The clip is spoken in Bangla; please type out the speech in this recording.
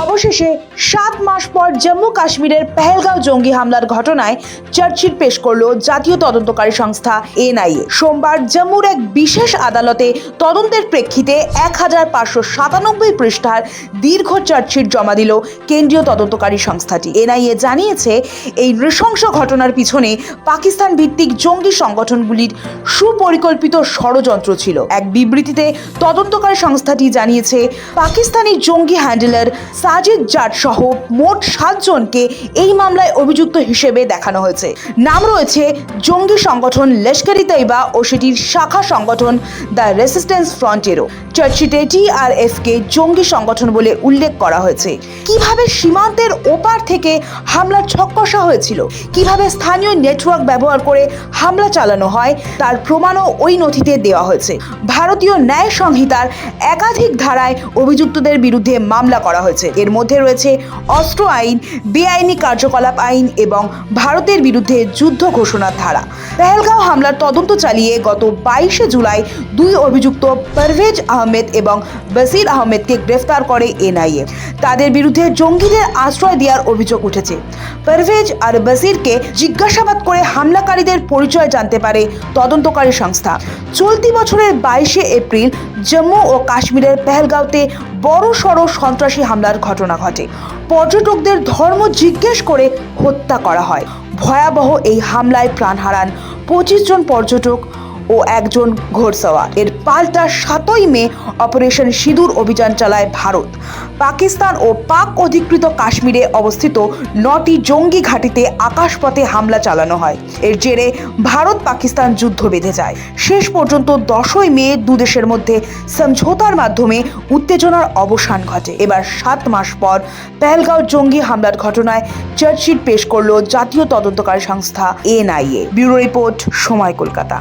অবশেষে 7 মাস পর জম্মু কাশ্মীরের পেহেলগাঁও জঙ্গি হামলার ঘটনায় চার্জশিট পেশ করল জাতীয় তদন্তকারী সংস্থা এনআইএ। সোমবার জম্মুর এক বিশেষ আদালতে তদন্তের প্রেক্ষিতে 1597 পৃষ্ঠার দীর্ঘ চার্জশিট জমা দিল কেন্দ্রীয় তদন্তকারী সংস্থাটি। এনআইএ জানিয়েছে, এই নৃশংস ঘটনার পিছনে পাকিস্তান ভিত্তিক জঙ্গি সংগঠনগুলির সুপরিকল্পিত ষড়যন্ত্র ছিল। এক বিবৃতিতে তদন্তকারী সংস্থাটি জানিয়েছে, পাকিস্তানি জঙ্গি হ্যান্ডেলার সাজিদ জাট সহ মোট 7 জনকে এই মামলায় অভিযুক্ত হিসেবে দেখানো হয়েছে। নাম রয়েছে জঙ্গি সংগঠন লস্কর-ই-তৈবা ও সেটির শাখা সংগঠন দ্য রেসিস্ট্যান্স ফ্রন্টেরও। চার্জশিটে টিআরএফ কে জঙ্গি সংগঠন বলে উল্লেখ করা হয়েছে। কিভাবে সীমান্তের ওপার থেকে হামলার ছক কষা হয়েছিল, কিভাবে স্থানীয় নেটওয়ার্ক ব্যবহার করে হামলা চালানো হয় তার প্রমাণও ওই নথিতে দেওয়া হয়েছে। ভারতীয় ন্যায় সংহিতার একাধিক ধারায় অভিযুক্তদের বিরুদ্ধে মামলা করা হয়েছে। এর মধ্যে রয়েছে অস্ত্র আইন, বেআইনি কার্যকলাপ আইন এবং ভারতের বিরুদ্ধে যুদ্ধ ঘোষণার ধারা। পেহেলগাঁও হামলার তদন্ত চালিয়ে গত 22 জুলাই 2 অভিযুক্ত পারভেজ আহমেদ এবং বসির আহমেদকে গ্রেফতার করে এনআইএ। তাদের বিরুদ্ধে জঙ্গিদের আশ্রয় দেওয়ার অভিযোগ উঠেছে। পারভেজ আর বসিরকে জিজ্ঞাসাবাদ করে হামলাকারীদের পরিচয় জানতে পারে তদন্তকারী সংস্থা। চলতি বছরের 22 এপ্রিল জম্মু ও কাশ্মীরের পেহেলগাঁওতে বড়সড় সন্ত্রাসী হামলার ঘটনা ঘটে। পর্যটকদের ধর্ম জিজ্ঞেস করে হত্যা করা হয়। ভয়াবহ এই হামলায় প্রাণ হারান 25 জন পর্যটক ও 1 জন ঘোড়সওয়ার। এর পাল্টা 7ই মে অপারেশন সিঁদুর অভিযান চালায় ভারত। পাকিস্তান ও পাক অধিকৃত কাশ্মীরে অবস্থিত 9টি জঙ্গি ঘাঁটিতে আকাশপথে হামলা চালানো হয়। এর জেরে ভারত পাকিস্তান যুদ্ধ বেঁধে যায়। শেষ পর্যন্ত 10ই মে দুদেশের মধ্যে সমঝোতার মাধ্যমে উত্তেজনার অবসান ঘটে। এবার 7 মাস পর পেহেলগাঁও জঙ্গি হামলার ঘটনায় চার্জশিট পেশ করল জাতীয় তদন্তকারী সংস্থা এনআইএ। ব্যুরো রিপোর্ট, সময়, কলকাতা।